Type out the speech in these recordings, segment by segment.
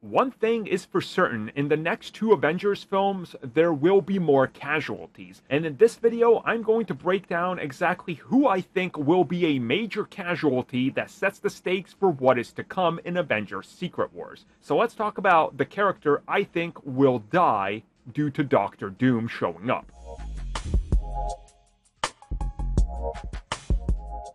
One thing is for certain, in the next two Avengers films, there will be more casualties. And in this video, I'm going to break down exactly who I think will be a major casualty that sets the stakes for what is to come in Avengers Secret Wars. So let's talk about the character I think will die due to Doctor Doom showing up.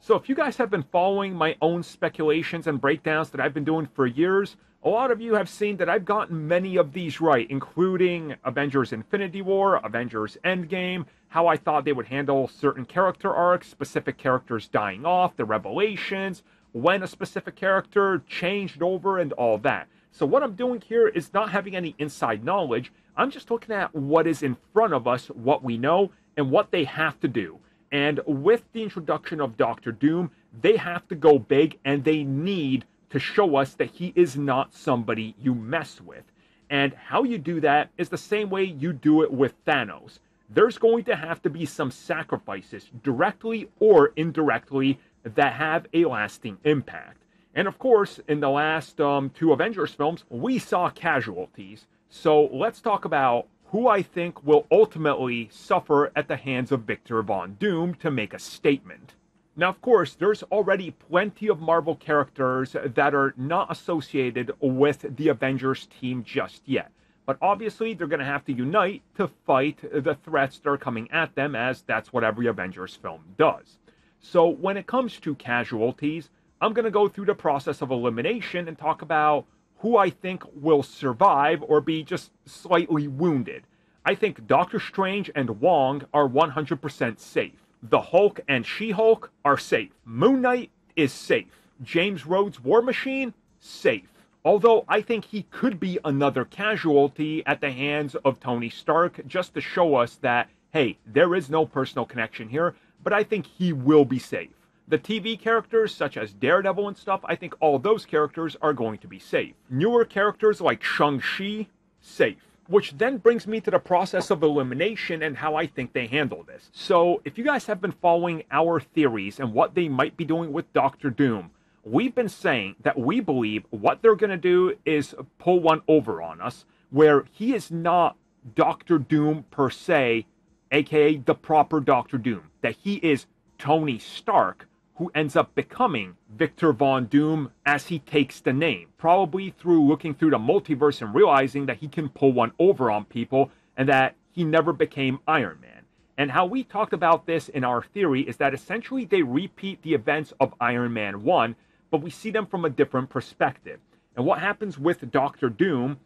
So if you guys have been following my own speculations and breakdowns that I've been doing for years, a lot of you have seen that I've gotten many of these right, including Avengers Infinity War, Avengers Endgame, how I thought they would handle certain character arcs, specific characters dying off, the revelations, when a specific character changed over, and all that. So what I'm doing here is not having any inside knowledge. I'm just looking at what is in front of us, what we know, and what they have to do. And with the introduction of Doctor Doom, they have to go big, and they need to show us that he is not somebody you mess with. And how you do that is the same way you do it with Thanos. There's going to have to be some sacrifices, directly or indirectly, that have a lasting impact. And of course, in the last two Avengers films, we saw casualties. So let's talk about who I think will ultimately suffer at the hands of Victor Von Doom to make a statement. Now, of course, there's already plenty of Marvel characters that are not associated with the Avengers team just yet. But obviously, they're going to have to unite to fight the threats that are coming at them, as that's what every Avengers film does. So when it comes to casualties, I'm going to go through the process of elimination and talk about who I think will survive or be just slightly wounded. I think Doctor Strange and Wong are 100% safe. The Hulk and She-Hulk are safe. Moon Knight is safe. James Rhodes' War Machine, safe. Although I think he could be another casualty at the hands of Tony Stark, just to show us that, hey, there is no personal connection here, but I think he will be safe. The TV characters, such as Daredevil and stuff, I think all those characters are going to be safe. Newer characters like Shang-Chi, safe. Which then brings me to the process of elimination and how I think they handle this. So, if you guys have been following our theories and what they might be doing with Doctor Doom, we've been saying that we believe what they're going to do is pull one over on us, where he is not Doctor Doom per se, aka the proper Doctor Doom. That he is Tony Stark, who ends up becoming Victor Von Doom as he takes the name. Probably through looking through the multiverse and realizing that he can pull one over on people and that he never became Iron Man. And how we talked about this in our theory is that essentially they repeat the events of Iron Man 1, but we see them from a different perspective. And what happens with Doctor Doom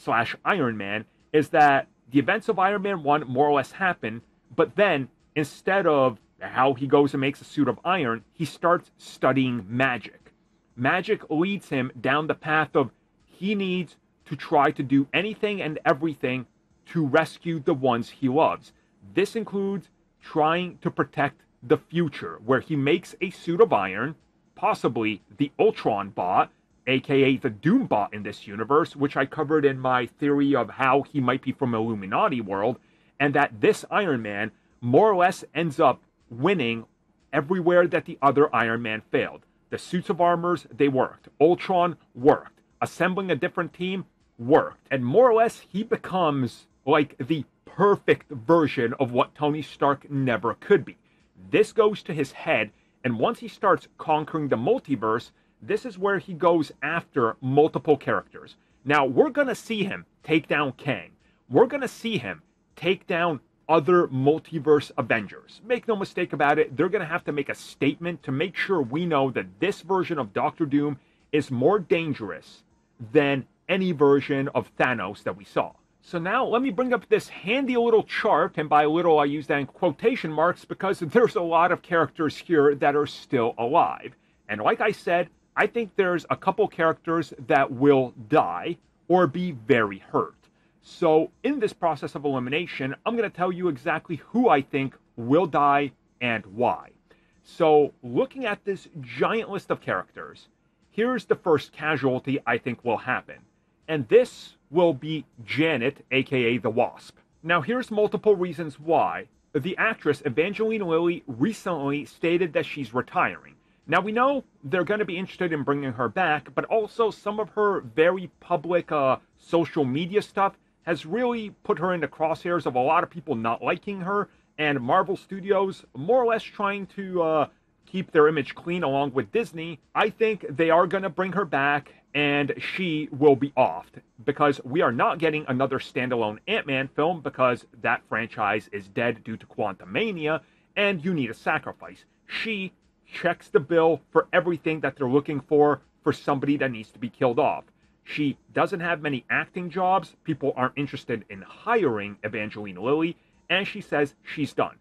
/ Iron Man is that the events of Iron Man 1 more or less happen, but then instead of how he goes and makes a suit of iron, he starts studying magic. Magic leads him down the path of he needs to try to do anything and everything to rescue the ones he loves. This includes trying to protect the future, where he makes a suit of iron, possibly the Ultron bot, aka the Doom bot in this universe, which I covered in my theory of how he might be from Illuminati world, and that this Iron Man more or less ends up winning everywhere that the other Iron Man failed. The suits of armors, they worked. Ultron worked. Assembling a different team worked. And more or less, he becomes like the perfect version of what Tony Stark never could be. This goes to his head, and once he starts conquering the multiverse, this is where he goes after multiple characters. Now, we're going to see him take down Kang. We're going to see him take down other multiverse Avengers. Make no mistake about it, they're going to have to make a statement to make sure we know that this version of Doctor Doom is more dangerous than any version of Thanos that we saw. So now let me bring up this handy little chart, and by little I use that in quotation marks because there's a lot of characters here that are still alive. And like I said, I think there's a couple characters that will die or be very hurt. So in this process of elimination, I'm going to tell you exactly who I think will die and why. So looking at this giant list of characters, here's the first casualty I think will happen. And this will be Janet, aka the Wasp. Now here's multiple reasons why. The actress Evangeline Lilly recently stated that she's retiring. Now, we know they're going to be interested in bringing her back, but also some of her very public social media stuff has really put her in the crosshairs of a lot of people not liking her, and Marvel Studios more or less trying to keep their image clean along with Disney. I think they are going to bring her back, and she will be offed, because we are not getting another standalone Ant-Man film, because that franchise is dead due to Quantumania, and you need a sacrifice. She checks the bill for everything that they're looking for somebody that needs to be killed off. She doesn't have many acting jobs. People aren't interested in hiring Evangeline Lilly, and she says she's done.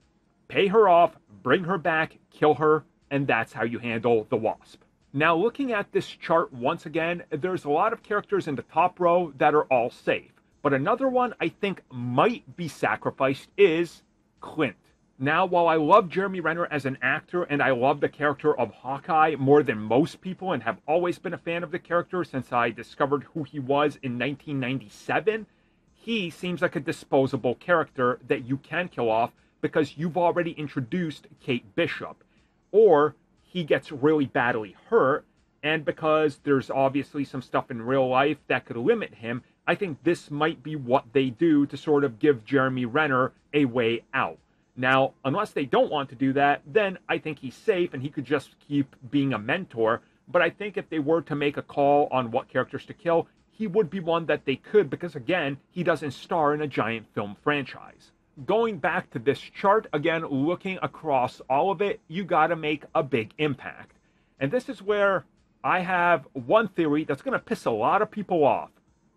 Pay her off, bring her back, kill her, and that's how you handle the Wasp. Now, looking at this chart once again, there's a lot of characters in the top row that are all safe. But another one I think might be sacrificed is Clint. Now, while I love Jeremy Renner as an actor, and I love the character of Hawkeye more than most people, and have always been a fan of the character since I discovered who he was in 1997, he seems like a disposable character that you can kill off because you've already introduced Kate Bishop. Or he gets really badly hurt, and because there's obviously some stuff in real life that could limit him, I think this might be what they do to sort of give Jeremy Renner a way out. Now, unless they don't want to do that, then I think he's safe and he could just keep being a mentor. But I think if they were to make a call on what characters to kill, he would be one that they could, because again, he doesn't star in a giant film franchise. Going back to this chart, again, looking across all of it, you gotta make a big impact. And this is where I have one theory that's gonna piss a lot of people off.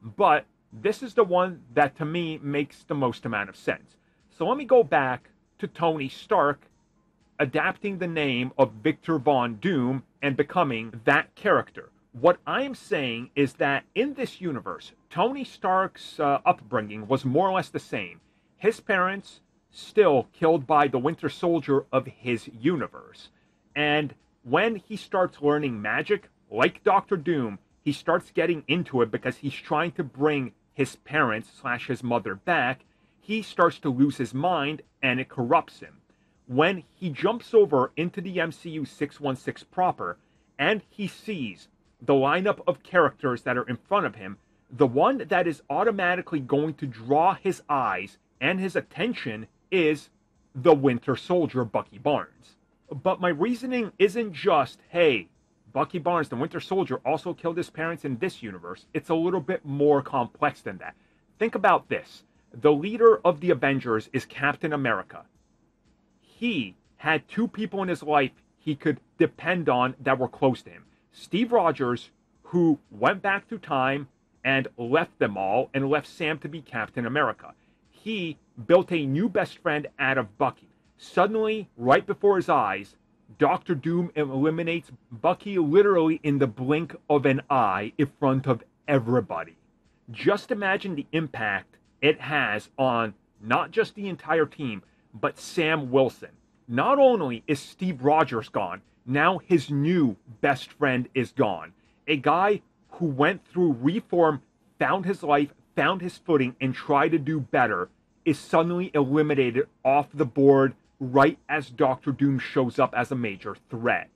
But this is the one that to me makes the most amount of sense. So let me go back to Tony Stark adapting the name of Victor Von Doom and becoming that character. What I'm saying is that in this universe, Tony Stark's upbringing was more or less the same. His parents still killed by the Winter Soldier of his universe. And when he starts learning magic, like Doctor Doom, he starts getting into it because he's trying to bring his parents / his mother back. He starts to lose his mind, and it corrupts him. When he jumps over into the MCU 616 proper, and he sees the lineup of characters that are in front of him, the one that is automatically going to draw his eyes and his attention is the Winter Soldier, Bucky Barnes. But my reasoning isn't just, hey, Bucky Barnes, the Winter Soldier, also killed his parents in this universe. It's a little bit more complex than that. Think about this. The leader of the Avengers is Captain America. He had two people in his life he could depend on that were close to him. Steve Rogers, who went back through time and left them all and left Sam to be Captain America. He built a new best friend out of Bucky. Suddenly, right before his eyes, Doctor Doom eliminates Bucky literally in the blink of an eye in front of everybody. Just imagine the impact it has on not just the entire team, but Sam Wilson. Not only is Steve Rogers gone, now his new best friend is gone. A guy who went through reform, found his life, found his footing, and tried to do better is suddenly eliminated off the board right as Doctor Doom shows up as a major threat.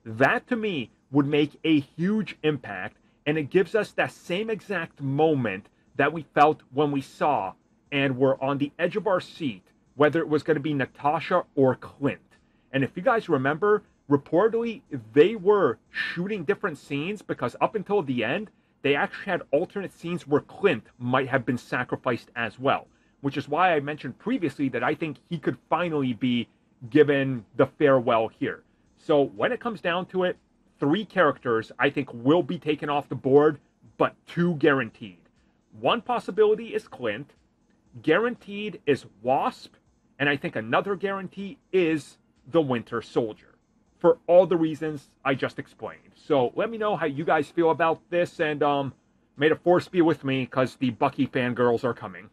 That, to me, would make a huge impact, and it gives us that same exact moment that we felt when we saw and were on the edge of our seat, whether it was going to be Natasha or Clint. And if you guys remember, reportedly, they were shooting different scenes because up until the end, they actually had alternate scenes where Clint might have been sacrificed as well, which is why I mentioned previously that I think he could finally be given the farewell here. So when it comes down to it, 3 characters I think will be taken off the board, but 2 guaranteed. One possibility is Clint, guaranteed is Wasp, and I think another guarantee is the Winter Soldier, for all the reasons I just explained. So let me know how you guys feel about this, and may the force be with me, because the Bucky fangirls are coming.